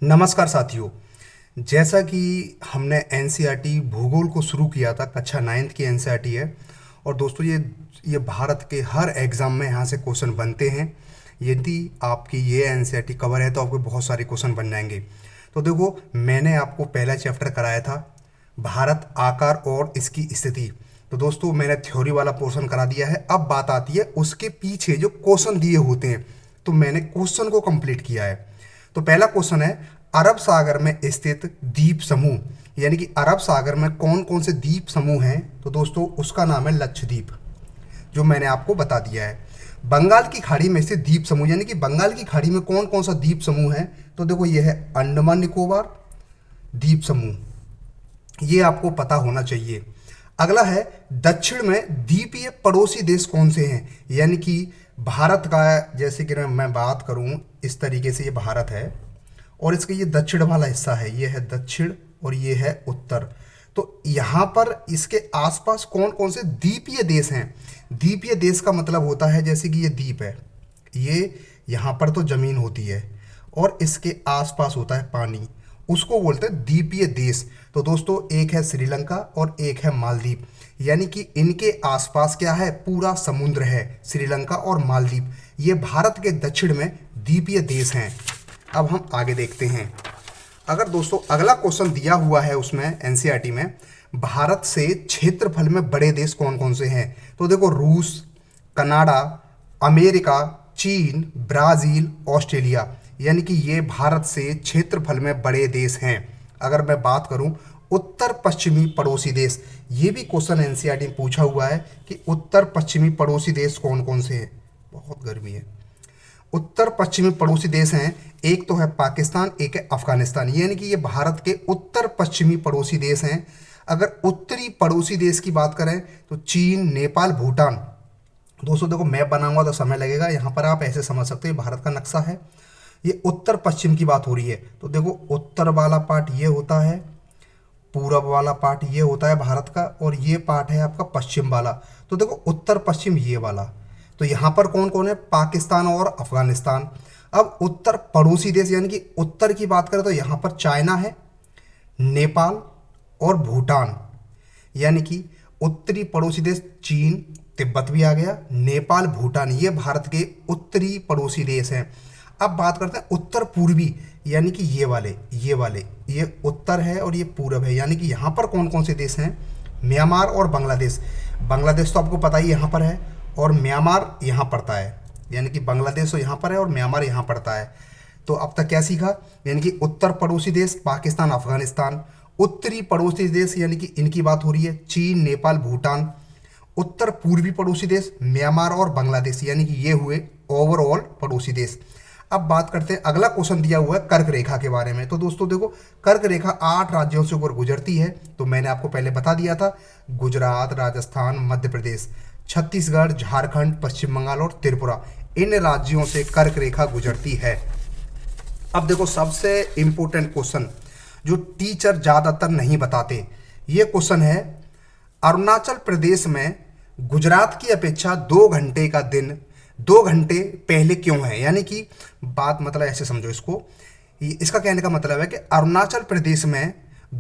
नमस्कार साथियों। जैसा कि हमने एनसीईआरटी भूगोल को शुरू किया था, कक्षा 9th की एनसीईआरटी है। और दोस्तों ये भारत के हर एग्ज़ाम में यहाँ से क्वेश्चन बनते हैं। यदि आपकी ये एनसीईआरटी कवर है तो आपके बहुत सारे क्वेश्चन बन जाएंगे। तो देखो, मैंने आपको पहला चैप्टर कराया था भारत आकार और इसकी स्थिति। तो दोस्तों, मैंने थ्योरी वाला पोर्शन करा दिया है। अब बात आती है उसके पीछे जो क्वेश्चन दिए होते हैं, तो मैंने क्वेश्चन को कंप्लीट किया है। तो पहला क्वेश्चन है, अरब सागर में स्थित द्वीप समूह, यानी कि अरब सागर में कौन कौन से द्वीप समूह हैं। तो दोस्तों, उसका नाम है लक्षद्वीप, जो मैंने आपको बता दिया है। बंगाल की खाड़ी में स्थित द्वीप समूह, यानी कि बंगाल की खाड़ी में कौन कौन सा द्वीप समूह है। तो देखो, ये है अंडमान निकोबार द्वीप समूह, ये आपको पता होना चाहिए। अगला है, दक्षिण में द्वीपीय पड़ोसी देश कौन से हैं, यानी कि भारत का, जैसे कि मैं बात करूं इस तरीके से, ये भारत है और इसका ये दक्षिण वाला हिस्सा है, ये है दक्षिण और ये है उत्तर। तो यहाँ पर इसके आसपास कौन कौन से द्वीपीय देश हैं। द्वीपीय देश का मतलब होता है, जैसे कि ये द्वीप है, ये यहाँ पर तो ज़मीन होती है और इसके आसपास होता है पानी, उसको बोलते हैं द्वीपीय देश। तो दोस्तों, एक है श्रीलंका और एक है मालदीव, यानी कि इनके आसपास क्या है, पूरा समुद्र है। श्रीलंका और मालदीव ये भारत के दक्षिण में द्वीपीय देश हैं। अब हम आगे देखते हैं। अगर दोस्तों अगला क्वेश्चन दिया हुआ है उसमें एनसीईआरटी में, भारत से क्षेत्रफल में बड़े देश कौन कौन से हैं। तो देखो, रूस, कनाडा, अमेरिका, चीन, ब्राज़ील, ऑस्ट्रेलिया, यानी कि ये भारत से क्षेत्रफल में बड़े देश हैं। अगर मैं बात करूं उत्तर पश्चिमी पड़ोसी देश, ये भी क्वेश्चन एनसीईआरटी में पूछा हुआ है कि उत्तर पश्चिमी पड़ोसी देश कौन कौन से हैं। बहुत गर्मी है। उत्तर पश्चिमी पड़ोसी देश हैं, एक तो है पाकिस्तान, एक है अफगानिस्तान, यानी कि ये भारत के उत्तर पश्चिमी पड़ोसी देश हैं। अगर उत्तरी पड़ोसी देश की बात करें तो चीन, नेपाल, भूटान। दोस्तों देखो, मैप बनाऊंगा तो समय लगेगा, यहाँ पर आप ऐसे समझ सकते हैं, भारत का नक्शा है, ये उत्तर पश्चिम की बात हो रही है। तो देखो, उत्तर वाला पार्ट ये होता है, पूरब वाला पार्ट ये होता है भारत का, और ये पार्ट है आपका पश्चिम वाला। तो देखो, उत्तर पश्चिम ये वाला। तो यहाँ पर कौन कौन है, पाकिस्तान और अफगानिस्तान। अब उत्तर पड़ोसी देश, यानी कि उत्तर की बात करें तो यहाँ पर चाइना है, नेपाल और भूटान, यानी कि उत्तरी पड़ोसी देश चीन, तिब्बत भी आ गया, नेपाल, भूटान, ये भारत के उत्तरी पड़ोसी देश हैं। अब बात करते हैं उत्तर पूर्वी, यानी कि ये उत्तर है और ये पूरब है, यानी कि यहाँ पर कौन कौन से देश हैं, म्यांमार और बांग्लादेश। बांग्लादेश तो आपको पता ही यहाँ पर है और म्यांमार यहाँ पड़ता है, यानी कि बांग्लादेश तो यहाँ पर है और म्यांमार यहाँ पड़ता है। तो अब तक क्या सीखा, यानी कि उत्तर पड़ोसी देश पाकिस्तान, अफगानिस्तान, उत्तरी पड़ोसी देश यानी कि इनकी बात हो रही है चीन, नेपाल, भूटान, उत्तर पूर्वी पड़ोसी देश म्यांमार और बांग्लादेश, यानी कि ये हुए ओवरऑल पड़ोसी देश। अब बात करते हैं, अगला क्वेश्चन दिया हुआ है कर्क रेखा के बारे में। तो दोस्तों देखो, कर्क रेखा 8 राज्यों से ऊपर गुजरती है। तो मैंने आपको पहले बता दिया था, गुजरात, राजस्थान, मध्य प्रदेश, छत्तीसगढ़, झारखंड, पश्चिम बंगाल और त्रिपुरा, इन राज्यों से कर्क रेखा गुजरती है। अब देखो, सबसे इंपॉर्टेंट क्वेश्चन जो टीचर ज़्यादातर नहीं बताते, ये क्वेश्चन है, अरुणाचल प्रदेश में गुजरात की अपेक्षा 2 घंटे का दिन 2 घंटे पहले क्यों है। यानी कि बात मतलब ऐसे समझो इसको, इसका कहने का मतलब है कि अरुणाचल प्रदेश में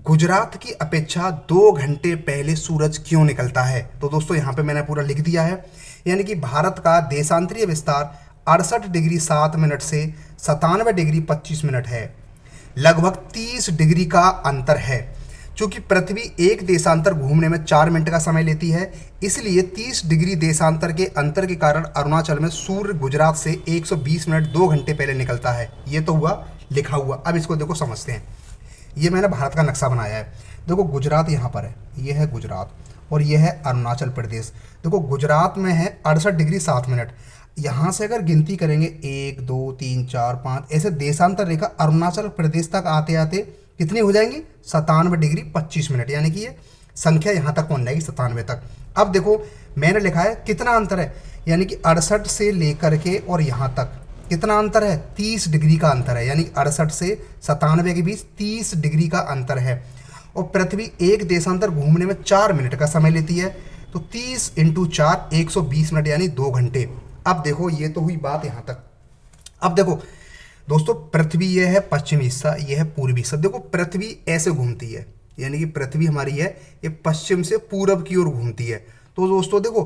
गुजरात की अपेक्षा 2 घंटे पहले सूरज क्यों निकलता है। तो दोस्तों यहाँ पे मैंने पूरा लिख दिया है, यानी कि भारत का देशांतरीय विस्तार 68 डिग्री 7 मिनट से 97 डिग्री 25 मिनट है, लगभग 30 डिग्री का अंतर है। चूंकि पृथ्वी एक देशांतर घूमने में 4 मिनट का समय लेती है, इसलिए 30 डिग्री देशांतर के अंतर के कारण अरुणाचल में सूर्य गुजरात से 120 मिनट 2 घंटे पहले निकलता है। ये तो हुआ लिखा हुआ। अब इसको देखो, समझते हैं। ये मैंने भारत का नक्शा बनाया है। देखो, गुजरात यहाँ पर है, ये है गुजरात और ये है अरुणाचल प्रदेश। देखो, गुजरात में है 68 डिग्री 7 मिनट। यहाँ से अगर गिनती करेंगे 1 2 3 4 5, ऐसे देशांतर रेखा अरुणाचल प्रदेश तक आते आते कितनी हो जाएंगी, 97 डिग्री 25 मिनट, यानी कि ये संख्या यहाँ तक पहुँच जाएगी 97 तक। अब देखो, मैंने लिखा है कितना अंतर है, यानी कि 68 से लेकर के और यहाँ तक कितना अंतर है, 30 डिग्री का अंतर है, यानी 68 से 97 के बीच 30 डिग्री का अंतर है। और पृथ्वी एक देशांतर घूमने में 4 मिनट का समय लेती है, तो 30 × 4 120 मिनट, यानी 2 घंटे। अब देखो, ये तो हुई बात यहाँ तक। अब देखो, दोस्तों पृथ्वी ये है पश्चिमी हिस्सा, ये है पूर्वी हिस्सा। देखो पृथ्वी ऐसे घूमती है, यानी कि पृथ्वी हमारी है ये पश्चिम से पूरब की ओर घूमती है। तो दोस्तों देखो,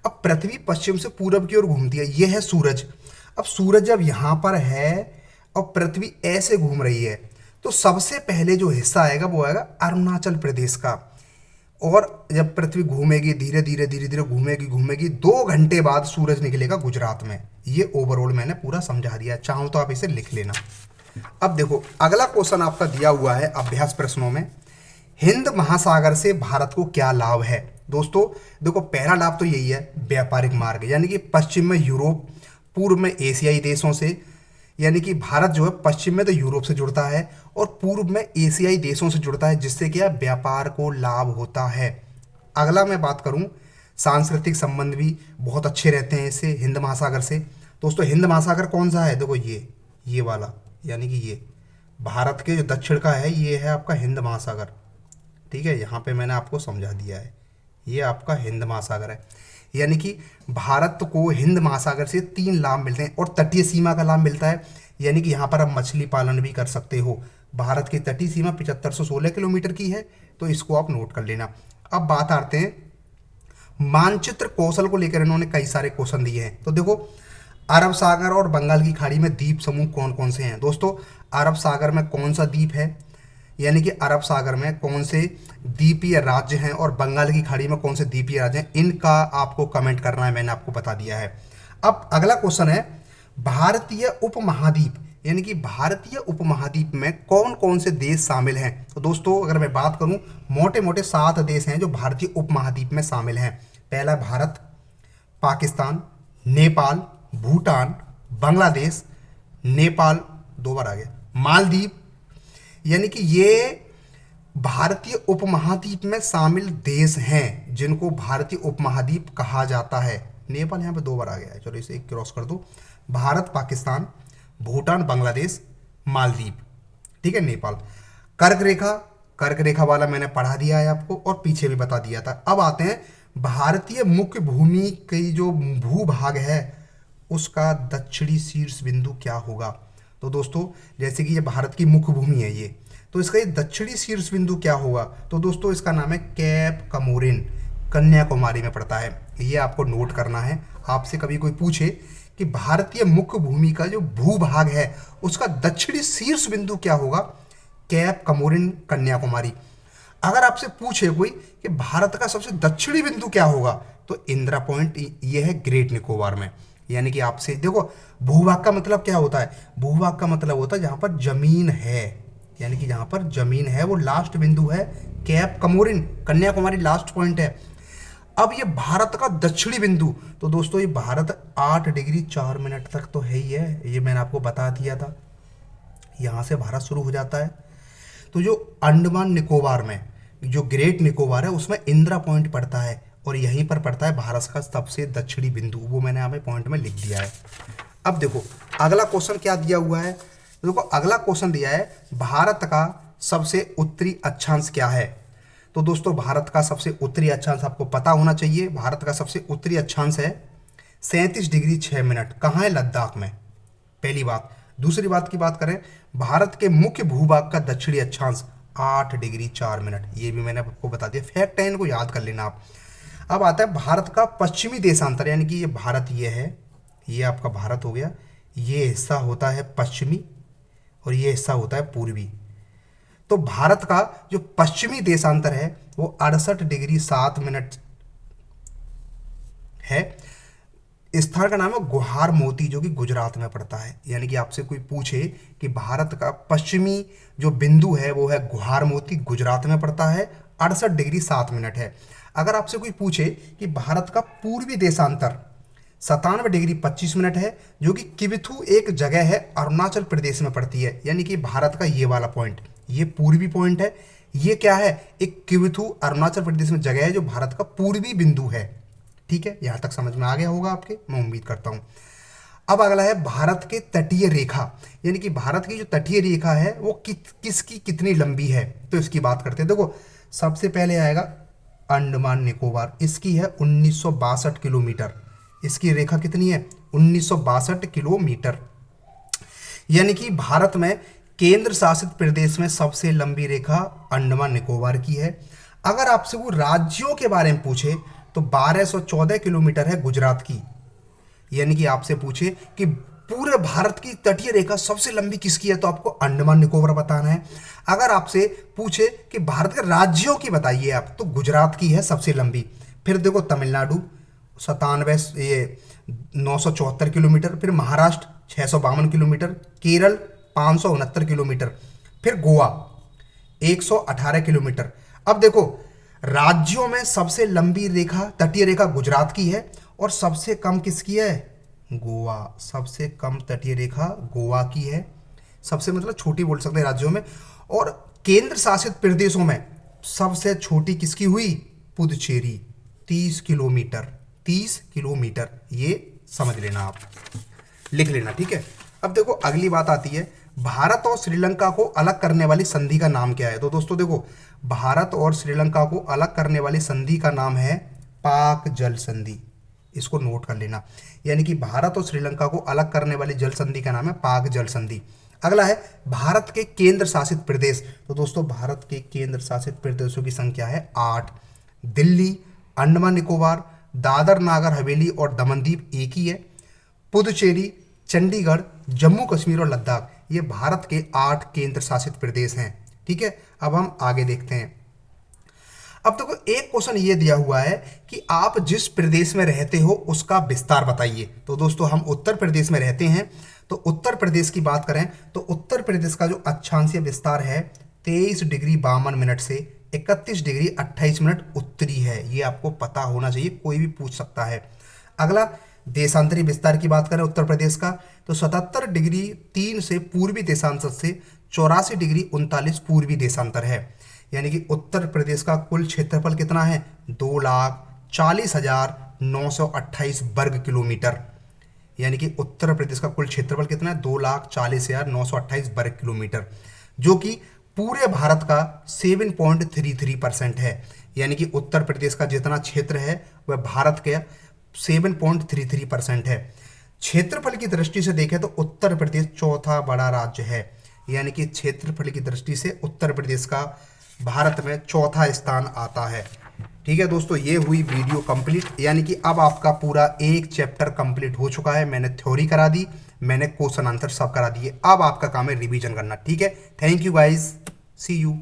अब पृथ्वी पश्चिम से पूरब की ओर घूमती है, ये है सूरज। अब सूरज जब यहाँ पर है और पृथ्वी ऐसे घूम रही है, तो सबसे पहले जो हिस्सा आएगा वो आएगा अरुणाचल प्रदेश का। और जब पृथ्वी घूमेगी, धीरे धीरे धीरे धीरे घूमेगी घूमेगी, 2 घंटे बाद सूरज निकलेगा गुजरात में। ये ओवरऑल मैंने पूरा समझा दिया, चाहो तो आप इसे लिख लेना। अब देखो अगला क्वेश्चन आपका दिया हुआ है अभ्यास प्रश्नों में, हिंद महासागर से भारत को क्या लाभ है। दोस्तों देखो पहला लाभ तो यही है, व्यापारिक मार्ग, यानी कि पश्चिम में यूरोप, पूर्व में एशियाई देशों से, यानी कि भारत जो है पश्चिम में तो यूरोप से जुड़ता है और पूर्व में एशियाई देशों से जुड़ता है, जिससे क्या व्यापार को लाभ होता है। अगला मैं बात करूं, सांस्कृतिक संबंध भी बहुत अच्छे रहते हैं इससे, हिंद महासागर से। दोस्तों हिंद महासागर कौन सा है, देखो ये वाला, यानी कि ये भारत के जो दक्षिण का है, ये है आपका हिंद महासागर। ठीक है, यहाँ पे मैंने आपको समझा दिया है, ये आपका हिंद महासागर है। यानी कि भारत को हिंद महासागर से 3 लाभ मिलते हैं और तटीय सीमा का लाभ मिलता है, यानी कि यहाँ पर आप मछली पालन भी कर सकते हो। भारत की तटीय सीमा 7516 किलोमीटर की है, तो इसको आप नोट कर लेना। अब बात आते हैं मानचित्र कौशल को लेकर, इन्होंने कई सारे क्वेश्चन दिए हैं। तो देखो अरब सागर और बंगाल की खाड़ी में द्वीप समूह कौन कौन से हैं। दोस्तों अरब सागर में कौन सा द्वीप है, यानी कि अरब सागर में कौन से द्वीपीय राज्य हैं और बंगाल की खाड़ी में कौन से द्वीपीय राज्य हैं, इनका आपको कमेंट करना है, मैंने आपको बता दिया है। अब अगला क्वेश्चन है भारतीय उपमहाद्वीप, यानी कि भारतीय उपमहाद्वीप में कौन कौन से देश शामिल हैं। तो दोस्तों अगर मैं बात करूं, मोटे मोटे 7 देश हैं जो भारतीय उपमहाद्वीप में शामिल हैं। पहला भारत, पाकिस्तान, नेपाल, भूटान, बांग्लादेश, नेपाल 2 बार आ गया, मालदीव, यानी कि ये भारतीय उपमहाद्वीप में शामिल देश हैं जिनको भारतीय उपमहाद्वीप कहा जाता है। नेपाल यहाँ पे 2 बार आ गया है, चलो इसे एक क्रॉस कर दो। भारत, पाकिस्तान, भूटान, बांग्लादेश, मालदीव, ठीक है, नेपाल। कर्क रेखा वाला मैंने पढ़ा दिया है आपको और पीछे भी बता दिया था। अब आते हैं भारतीय मुख्य भूमि की जो भूभाग है उसका दक्षिणी शीर्ष बिंदु क्या होगा। तो दोस्तों जैसे कि ये भारत की मुख्य भूमि है ये, तो इसका ये दक्षिणी शीर्ष बिंदु क्या होगा। तो दोस्तों इसका नाम है कैप कमोरिन, कन्याकुमारी में पड़ता है। ये आपको नोट करना है। आपसे कभी कोई पूछे कि भारतीय मुख्य भूमि का जो भूभाग है उसका दक्षिणी शीर्ष बिंदु क्या होगा, कैप कमोरिन, कन्याकुमारी। अगर आपसे पूछे कोई कि भारत का सबसे दक्षिणी बिंदु क्या होगा, तो इंदिरा पॉइंट ये है ग्रेट निकोबार में। यानी कि आपसे देखो भूभाग का मतलब क्या होता है, भूभाग का मतलब होता है जहां पर जमीन है, यानी कि जहां पर जमीन है वो लास्ट बिंदु है cap Comorin, Kanyakumari last point है। अब ये भारत का दक्षिणी बिंदु, तो दोस्तों ये भारत 8 डिग्री 4 मिनट तक तो है ही है, ये मैंने आपको बता दिया था। यहां से भारत शुरू हो जाता है। तो जो अंडमान निकोबार में जो ग्रेट निकोबार है उसमें इंदिरा पॉइंट पड़ता है और यहीं पर पड़ता है भारत का सबसे दक्षिणी बिंदु, वो मैंने यहाँ पे पॉइंट में लिख दिया है। अब देखो अगला क्वेश्चन क्या दिया हुआ है, देखो अगला क्वेश्चन दिया है भारत का सबसे उत्तरी अक्षांश क्या है। तो दोस्तों भारत का सबसे उत्तरी अक्षांश आपको पता होना चाहिए। भारत का सबसे उत्तरी अक्षांश है 37 डिग्री 6 मिनट। कहाँ है, लद्दाख में, पहली बात। दूसरी बात की बात करें, भारत के मुख्य भूभाग का दक्षिणी अक्षांश 8 डिग्री 4 मिनट, ये भी मैंने आपको बता दिया। फैक्ट है, इनको याद कर लेना आप। अब आता है भारत का पश्चिमी देशांतर, यानी कि ये भारत ये है, ये आपका भारत हो गया, ये हिस्सा होता है पश्चिमी और ये हिस्सा होता है पूर्वी। तो भारत का जो पश्चिमी देशांतर है वो 68 डिग्री 7 मिनट है। स्थान का नाम है गुहार मोती, जो कि गुजरात में पड़ता है। यानी कि आपसे कोई पूछे कि भारत का पश्चिमी जो बिंदु है वो है गुहार मोती, गुजरात में पड़ता है, 68 डिग्री 7 मिनट है। अगर आपसे कोई पूछे कि भारत का पूर्वी देशांतर 97 डिग्री 25 मिनट है, जो कि किबिथु एक जगह है अरुणाचल प्रदेश में पड़ती है। यानी कि भारत का ये वाला पॉइंट, ये पूर्वी पॉइंट है। ये क्या है, एक किबिथु अरुणाचल प्रदेश में जगह है जो भारत का पूर्वी बिंदु है। ठीक है, यहां तक समझ में आ गया होगा आपके, मैं उम्मीद करता हूं। अब अगला है भारत के तटीय रेखा, यानी कि भारत की जो तटीय रेखा है वो किसकी कितनी लंबी है, तो इसकी बात करते हैं। देखो सबसे पहले आएगा अंडमान निकोबार, इसकी है 1962 किलोमीटर। इसकी रेखा कितनी है, 1962 किलोमीटर। यानी कि भारत में केंद्र शासित प्रदेश में सबसे लंबी रेखा अंडमान निकोबार की है। अगर आपसे वो राज्यों के बारे में पूछे तो 1214 किलोमीटर है गुजरात की। यानी कि आपसे पूछे कि पूरे भारत की तटीय रेखा सबसे लंबी किसकी है तो आपको अंडमान निकोबार बताना है। अगर आपसे पूछे कि भारत के राज्यों की बताइए आप, तो गुजरात की है सबसे लंबी। फिर देखो तमिलनाडु 97 ये 974 किलोमीटर, फिर महाराष्ट्र 652 किलोमीटर, केरल 569 किलोमीटर, फिर गोवा 118 किलोमीटर। अब देखो राज्यों में सबसे लंबी रेखा तटीय रेखा गुजरात की है और सबसे कम किसकी है? गोवा। सबसे कम तटीय रेखा गोवा की है, सबसे मतलब छोटी बोल सकते हैं राज्यों में। और केंद्र शासित प्रदेशों में सबसे छोटी किसकी हुई? पुदुचेरी 30 किलोमीटर। 30 किलोमीटर, ये समझ लेना, आप लिख लेना, ठीक है। अब देखो अगली बात आती है, भारत और श्रीलंका को अलग करने वाली संधि का नाम क्या है? तो दोस्तों देखो, भारत और श्रीलंका को अलग करने वाली संधि का नाम है पाक जल संधि। इसको नोट कर लेना। यानी कि भारत और श्रीलंका को अलग करने वाली जल संधि का नाम है पाक जल संधि। अगला है भारत के केंद्र शासित प्रदेश। तो दोस्तों भारत के केंद्र शासित प्रदेशों की संख्या है 8। दिल्ली, अंडमान निकोबार, दादर नागर हवेली और दमन दीव एक ही है। पुदुचेरी, चंडीगढ़, जम्मू कश्मीर और लद्दाख, ये भारत के 8 केंद्र शासित प्रदेश हैं, ठीक है। अब हम आगे देखते हैं। अब देखो एक क्वेश्चन ये दिया हुआ है कि आप जिस प्रदेश में रहते हो उसका विस्तार बताइए। तो दोस्तों हम उत्तर प्रदेश में रहते हैं, तो उत्तर प्रदेश की बात करें तो उत्तर प्रदेश का जो अक्षांशीय विस्तार है 23 डिग्री 52 मिनट से 31 डिग्री 28 मिनट उत्तरी है। ये आपको पता होना चाहिए, कोई भी पूछ सकता है। अगला देशांतरी विस्तार की बात करें उत्तर प्रदेश का, तो 77 डिग्री 3 से पूर्वी देशांतर से 84 डिग्री 39 पूर्वी देशांतर है। यानी कि उत्तर प्रदेश का कुल क्षेत्रफल कितना है? 2,40,928 वर्ग किलोमीटर। यानी कि उत्तर प्रदेश का कुल क्षेत्रफल कितना है? 2,40,928 वर्ग किलोमीटर, जो कि पूरे भारत का 7.33% है। यानी कि उत्तर प्रदेश का जितना क्षेत्र है वह भारत के 7.33% है। क्षेत्रफल की दृष्टि से देखें तो उत्तर प्रदेश चौथा बड़ा राज्य है। यानी कि क्षेत्रफल की दृष्टि से उत्तर प्रदेश का भारत में चौथा स्थान आता है। ठीक है दोस्तों, ये हुई वीडियो कंप्लीट। यानी कि अब आपका पूरा एक चैप्टर कंप्लीट हो चुका है। मैंने थ्योरी करा दी, मैंने क्वेश्चन आंसर सब करा दिए। अब आपका काम है रिवीजन करना, ठीक है। Thank you guys, see you.